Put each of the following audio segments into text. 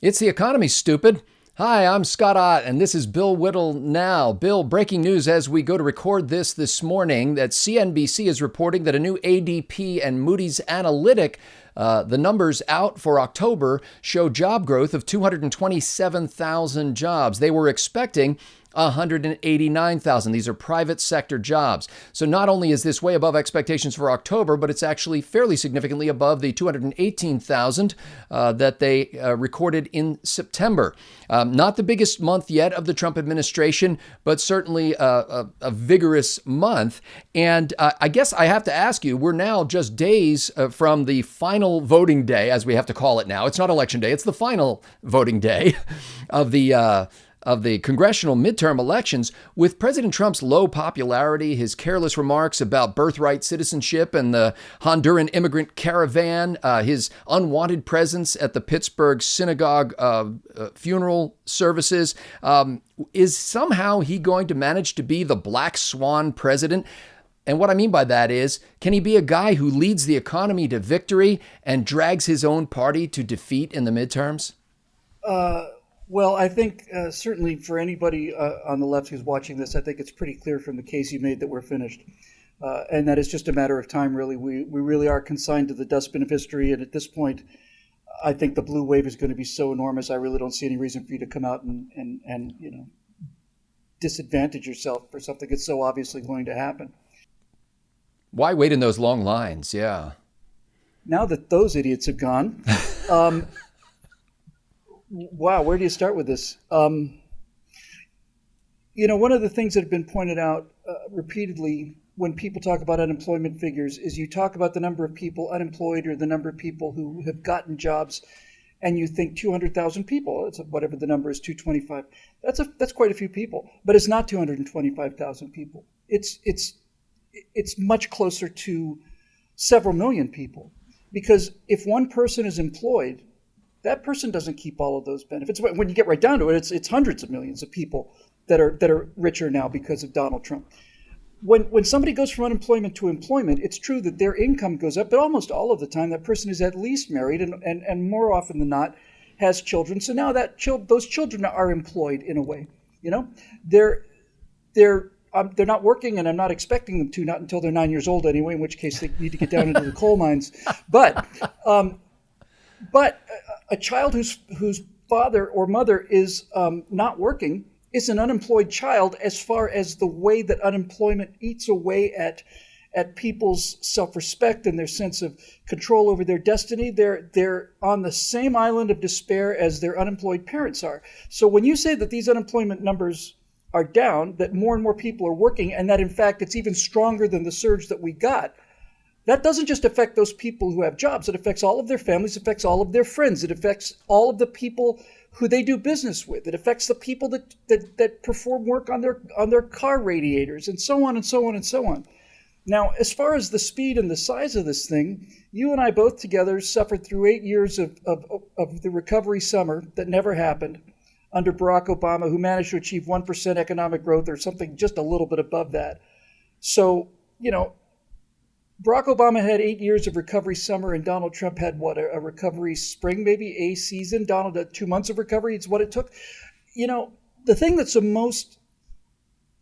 It's the economy, stupid. Hi, I'm Scott Ott, and this is Bill Whittle now. Bill, breaking news as we go to record this morning that CNBC is reporting that a new ADP and Moody's analytic, the numbers out for October, show job growth of 227,000 jobs. They were expecting 189,000. These are private sector jobs. So not only is this way above expectations for October, but it's actually fairly significantly above the 218,000 that they recorded in September. Not the biggest month yet of the Trump administration, but certainly a vigorous month. And I guess I have to ask you, we're now just days from the final voting day, as we have to call it now. It's not election day. It's the final voting day of the congressional midterm elections. With President Trump's low popularity, his careless remarks about birthright citizenship and the Honduran immigrant caravan, his unwanted presence at the Pittsburgh synagogue funeral services, is somehow he going to manage to be the black swan president? And what I mean by that is, can he be a guy who leads the economy to victory and drags his own party to defeat in the midterms? Well, I think certainly for anybody on the left who's watching this, I think it's pretty clear from the case you made that we're finished. And that it's just a matter of time, really. We really are consigned to the dustbin of history. And at this point, I think the blue wave is going to be so enormous, I really don't see any reason for you to come out and disadvantage yourself for something that's so obviously going to happen. Why wait in those long lines? Yeah. Now that those idiots have gone, wow, where do you start with this? One of the things that have been pointed out repeatedly when people talk about unemployment figures is you talk about the number of people unemployed or the number of people who have gotten jobs, and you think 200,000 people. It's whatever the number is, 225. That's quite a few people, but it's not 225,000 people. It's much closer to several million people, because if one person is employed, that person doesn't keep all of those benefits. When you get right down to it, it's hundreds of millions of people that are richer now because of Donald Trump. When somebody goes from unemployment to employment, it's true that their income goes up, but almost all of the time that person is at least married and more often than not has children. So now those children are employed in a way. They're not working, and I'm not expecting them to, not until they're 9 years old anyway, in which case they need to get down into the coal mines. But a child whose father or mother is not working is an unemployed child, as far as the way that unemployment eats away at people's self-respect and their sense of control over their destiny. They're on the same island of despair as their unemployed parents are. So when you say that these unemployment numbers are down, that more and more people are working, and that in fact it's even stronger than the surge that we got, that doesn't just affect those people who have jobs. It affects all of their families, it affects all of their friends, it affects all of the people who they do business with. It affects the people that perform work on their car radiators, and so on and so on and so on. Now, as far as the speed and the size of this thing, you and I both together suffered through 8 years of the recovery summer that never happened under Barack Obama, who managed to achieve 1% economic growth or something just a little bit above that. So, Barack Obama had 8 years of recovery summer, and Donald Trump had a recovery spring, maybe a season. Donald had 2 months of recovery. It's what it took. The thing that's the most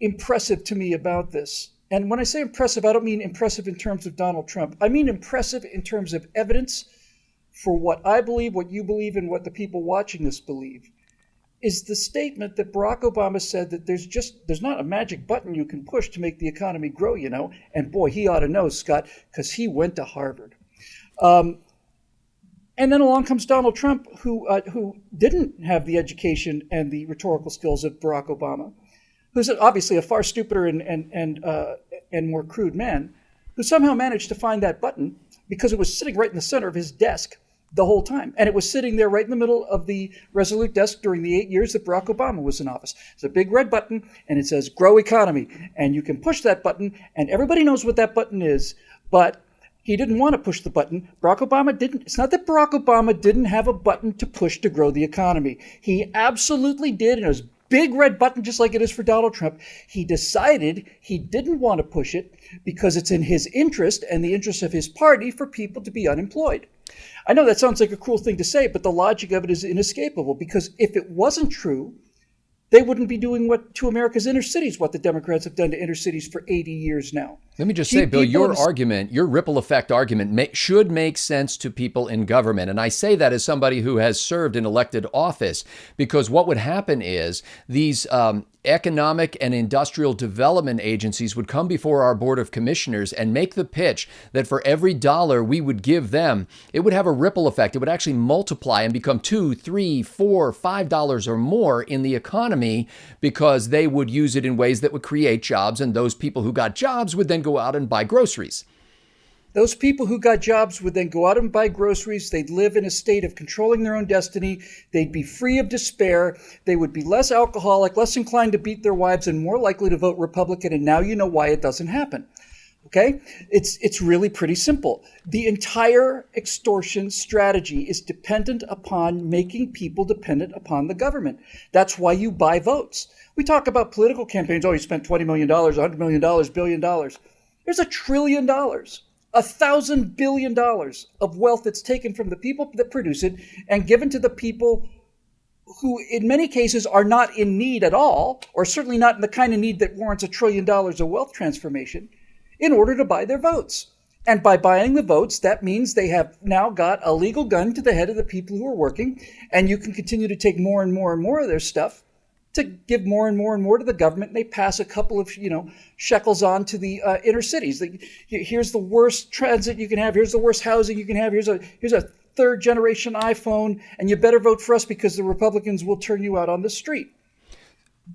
impressive to me about this, and when I say impressive, I don't mean impressive in terms of Donald Trump. I mean impressive in terms of evidence for what I believe, what you believe, and what the people watching this believe, is the statement that Barack Obama said that there's not a magic button you can push to make the economy grow, And boy, he ought to know, Scott, because he went to Harvard. And then along comes Donald Trump, who didn't have the education and the rhetorical skills of Barack Obama, who's obviously a far stupider and more crude man, who somehow managed to find that button because it was sitting right in the center of his desk the whole time. And it was sitting there right in the middle of the Resolute desk during the 8 years that Barack Obama was in office. It's a big red button, and it says grow economy. And you can push that button, and everybody knows what that button is. But he didn't want to push the button. Barack Obama didn't. It's not that Barack Obama didn't have a button to push to grow the economy. He absolutely did, and it was big red button, just like it is for Donald Trump. He decided he didn't want to push it because it's in his interest and the interest of his party for people to be unemployed. I know that sounds like a cruel thing to say, but the logic of it is inescapable, because if it wasn't true, they wouldn't be doing what to America's inner cities, what the Democrats have done to inner cities for 80 years now. Let me just say, Bill, your argument, your ripple effect argument should make sense to people in government. And I say that as somebody who has served in elected office, because what would happen is these economic and industrial development agencies would come before our Board of Commissioners and make the pitch that for every dollar we would give them, it would have a ripple effect. It would actually multiply and become $2, $3, $4, $5 or more in the economy, because they would use it in ways that would create jobs. And those people who got jobs would then go out and buy groceries. Those people who got jobs would then go out and buy groceries. They'd live in a state of controlling their own destiny. They'd be free of despair. They would be less alcoholic, less inclined to beat their wives, and more likely to vote Republican. And now you know why it doesn't happen. Okay? It's really pretty simple. The entire extortion strategy is dependent upon making people dependent upon the government. That's why you buy votes. We talk about political campaigns. Oh, you spent $20 million, $100 million, $1 billion. There's $1 trillion. $1,000 billion of wealth that's taken from the people that produce it and given to the people who in many cases are not in need at all, or certainly not in the kind of need that warrants $1 trillion of wealth transformation, in order to buy their votes. And by buying the votes, that means they have now got a legal gun to the head of the people who are working, and you can continue to take more and more and more of their stuff to give more and more and more to the government. And they pass a couple of, shekels on to the inner cities. Here's the worst transit you can have. Here's the worst housing you can have. Here's a third generation iPhone, and you better vote for us because the Republicans will turn you out on the street.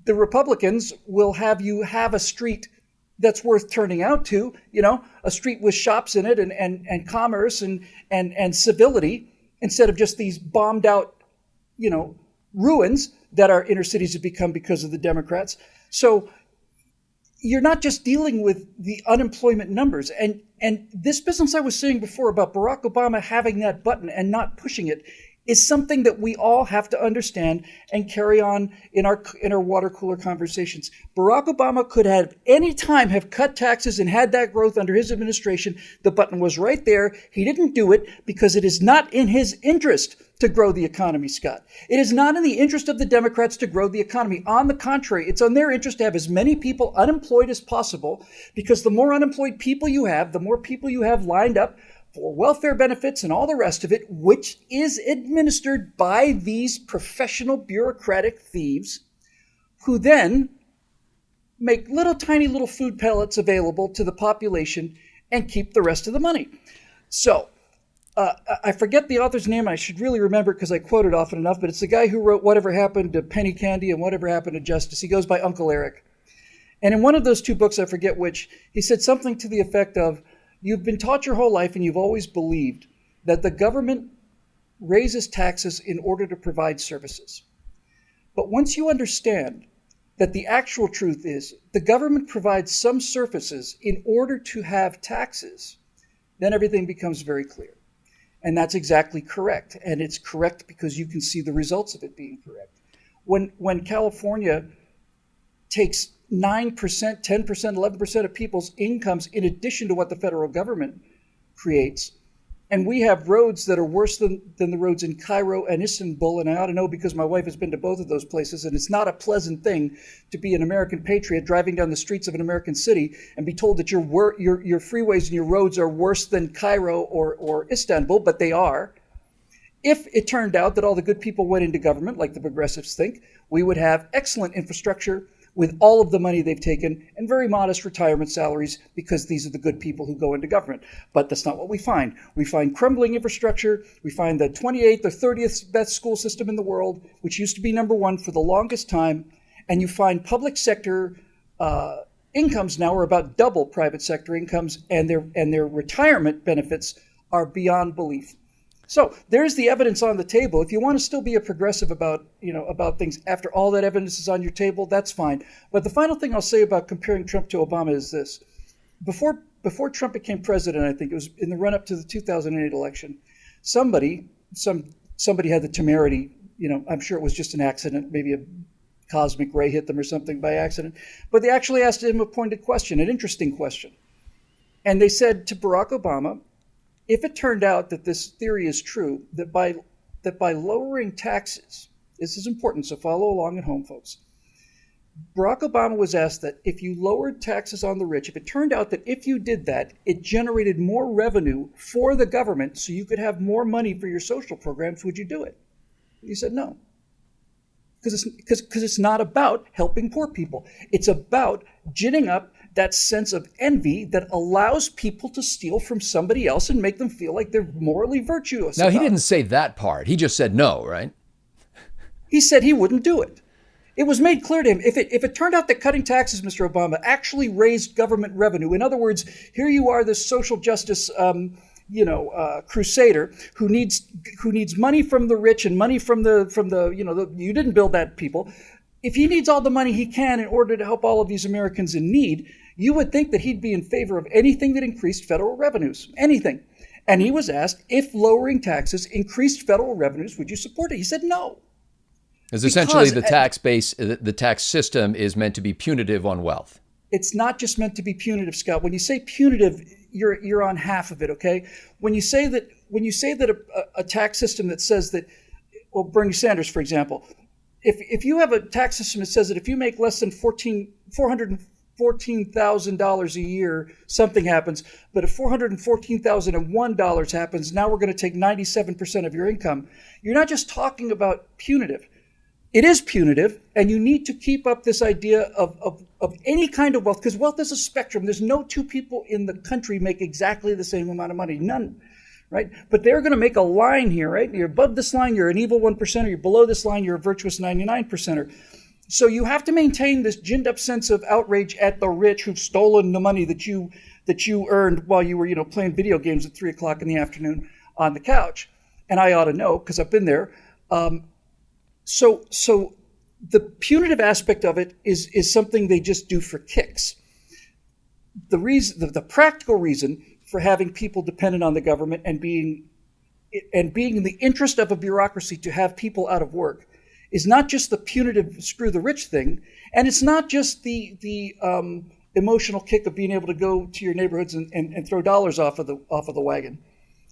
The Republicans will have you have a street that's worth turning out to, a street with shops in it and commerce and civility, instead of just these bombed out, ruins that our inner cities have become because of the Democrats. So you're not just dealing with the unemployment numbers. And this business I was saying before about Barack Obama having that button and not pushing it is something that we all have to understand and carry on in our water cooler conversations. Barack Obama could have any time have cut taxes and had that growth under his administration. The button was right there. He didn't do it because it is not in his interest to grow the economy, Scott. It is not in the interest of the Democrats to grow the economy. On the contrary, it's on their interest to have as many people unemployed as possible, because the more unemployed people you have, the more people you have lined up for welfare benefits and all the rest of it, which is administered by these professional bureaucratic thieves who then make tiny little food pellets available to the population and keep the rest of the money. So I forget the author's name. I should really remember it because I quote it often enough, but it's the guy who wrote Whatever Happened to Penny Candy and Whatever Happened to Justice. He goes by Uncle Eric. And in one of those two books, I forget which, he said something to the effect of, you've been taught your whole life and you've always believed that the government raises taxes in order to provide services. But once you understand that the actual truth is the government provides some services in order to have taxes, then everything becomes very clear. And that's exactly correct. And it's correct because you can see the results of it being correct. When California takes 9%, 10%, 11% of people's incomes in addition to what the federal government creates, and we have roads that are worse than the roads in Cairo and Istanbul, and I ought to know because my wife has been to both of those places, and it's not a pleasant thing to be an American patriot driving down the streets of an American city and be told that your freeways and your roads are worse than Cairo or Istanbul, but they are. If it turned out that all the good people went into government, like the progressives think, we would have excellent infrastructure with all of the money they've taken and very modest retirement salaries, because these are the good people who go into government. But that's not what we find. We find crumbling infrastructure. We find the 28th or 30th best school system in the world, which used to be number one for the longest time. And you find public sector incomes now are about double private sector incomes, and their retirement benefits are beyond belief. So there's the evidence on the table. If you want to still be a progressive about things after all that evidence is on your table, that's fine. But the final thing I'll say about comparing Trump to Obama is this. Before Trump became president, I think it was in the run-up to the 2008 election, somebody had the temerity, I'm sure it was just an accident, maybe a cosmic ray hit them or something by accident, but they actually asked him a pointed question, an interesting question. And they said to Barack Obama, if it turned out that this theory is true, that by lowering taxes, this is important, so follow along at home, folks. Barack Obama was asked that if you lowered taxes on the rich, if it turned out that if you did that, it generated more revenue for the government so you could have more money for your social programs, would you do it? He said no. Because it's not about helping poor people. It's about ginning up that sense of envy that allows people to steal from somebody else and make them feel like they're morally virtuous. Now, he didn't say that part. He just said no, right? He said he wouldn't do it. It was made clear to him, if it turned out that cutting taxes, Mr. Obama, actually raised government revenue. In other words, here you are, this social justice crusader who needs money from the rich and money from the you didn't build that people. If he needs all the money he can in order to help all of these Americans in need, you would think that he'd be in favor of anything that increased federal revenues, anything. And he was asked if lowering taxes increased federal revenues, would you support it? He said no. Because essentially the tax base, the tax system is meant to be punitive on wealth. It's not just meant to be punitive, Scott. When you say punitive, you're on half of it, okay? When you say that a tax system that says that, well, Bernie Sanders, for example, if you have a tax system that says that if you make less than $414,000 a year, something happens, but if $414,001 happens, now we're going to take 97% of your income. You're not just talking about punitive. It is punitive, and you need to keep up this idea of any kind of wealth, because wealth is a spectrum. There's no two people in the country make exactly the same amount of money. None, right? But they're going to make a line here, right? You're above this line, you're an evil 1%er. You're below this line, you're a virtuous 99%er. So you have to maintain this ginned up sense of outrage at the rich who've stolen the money that you earned while you were, playing video games at 3 o'clock in the afternoon on the couch. And I ought to know, because I've been there. So the punitive aspect of it is something they just do for kicks. The practical reason for having people dependent on the government and being in the interest of a bureaucracy to have people out of work is not just the punitive screw the rich thing, and it's not just the emotional kick of being able to go to your neighborhoods and throw dollars off of the wagon.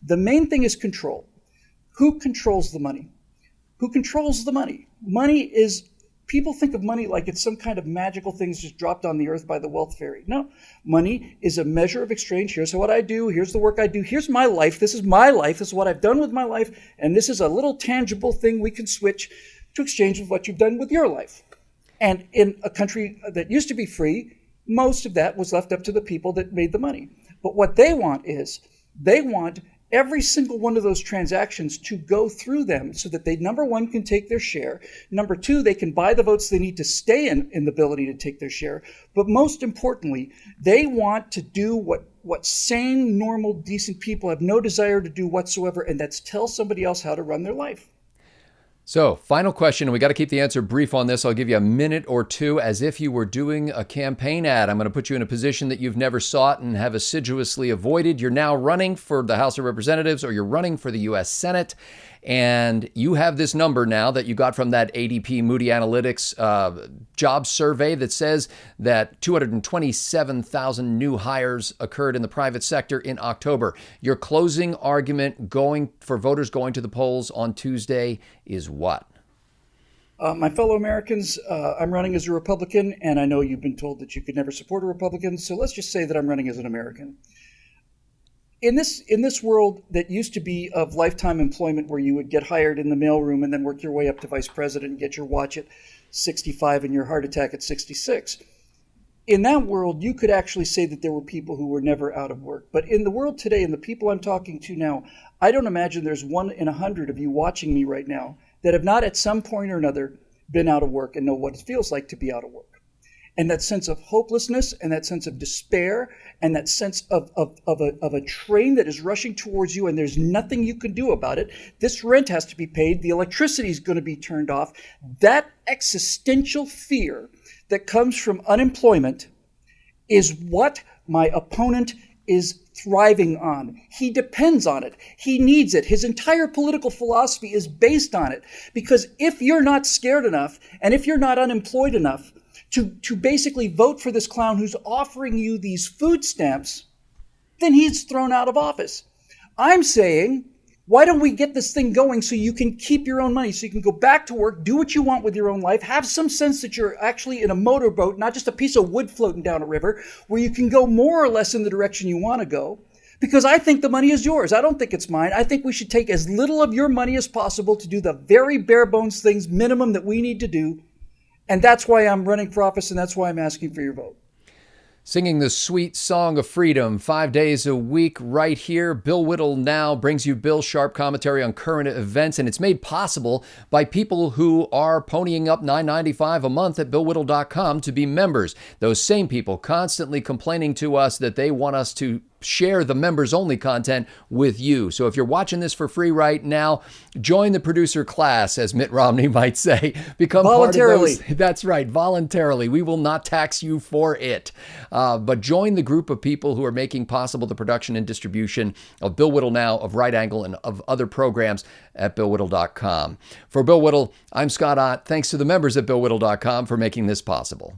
The main thing is control. Who controls the money? Who controls the money? Money is, people think of money like it's some kind of magical thing that's just dropped on the earth by the wealth fairy. No, money is a measure of exchange. Here's what I do. Here's the work I do. Here's my life. This is my life. This is what I've done with my life. And this is a little tangible thing we can switch to exchange with what you've done with your life. And in a country that used to be free, most of that was left up to the people that made the money. But what they want every single one of those transactions to go through them so that they, number one, can take their share. Number two, they can buy the votes they need to stay in the ability to take their share. But most importantly, they want to do what sane, normal, decent people have no desire to do whatsoever, and that's tell somebody else how to run their life. So, final question, and we got to keep the answer brief on this. I'll give you a minute or two as if you were doing a campaign ad. I'm going to put you in a position that you've never sought and have assiduously avoided. You're now running for the House of Representatives or you're running for the U.S. Senate. And you have this number now that you got from that ADP Moody Analytics job survey that says that 227,000 new hires occurred in the private sector in October. Your closing argument for voters going to the polls on Tuesday is what? My fellow Americans, I'm running as a Republican, and I know you've been told that you could never support a Republican, so let's just say that I'm running as an American. In this world that used to be of lifetime employment where you would get hired in the mailroom and then work your way up to vice president and get your watch at 65 and your heart attack at 66, in that world, you could actually say that there were people who were never out of work. But in the world today, and the people I'm talking to now, I don't imagine there's 1 in 100 of you watching me right now that have not at some point or another been out of work and know what it feels like to be out of work. And that sense of hopelessness and that sense of despair and that sense of a train that is rushing towards you and there's nothing you can do about it. This rent has to be paid. The electricity is going to be turned off. That existential fear that comes from unemployment is what my opponent is thriving on. He depends on it. He needs it. His entire political philosophy is based on it. Because if you're not scared enough and if you're not unemployed enough to basically vote for this clown who's offering you these food stamps, then he's thrown out of office. I'm saying, why don't we get this thing going so you can keep your own money, so you can go back to work, do what you want with your own life, have some sense that you're actually in a motorboat, not just a piece of wood floating down a river, where you can go more or less in the direction you want to go. Because I think the money is yours. I don't think it's mine. I think we should take as little of your money as possible to do the very bare bones things, minimum, that we need to do. And that's why I'm running for office, and that's why I'm asking for your vote. Singing the sweet song of freedom 5 days a week right here. Bill Whittle Now brings you Bill's sharp commentary on current events, and it's made possible by people who are ponying up $9.95 a month at BillWhittle.com to be members. Those same people constantly complaining to us that they want us to share the members-only content with you. So if you're watching this for free right now, join the producer class, as Mitt Romney might say. Become voluntarily. Part of those. That's right, voluntarily. We will not tax you for it. But join the group of people who are making possible the production and distribution of Bill Whittle Now, of Right Angle, and of other programs at BillWhittle.com. For Bill Whittle, I'm Scott Ott. Thanks to the members at BillWhittle.com for making this possible.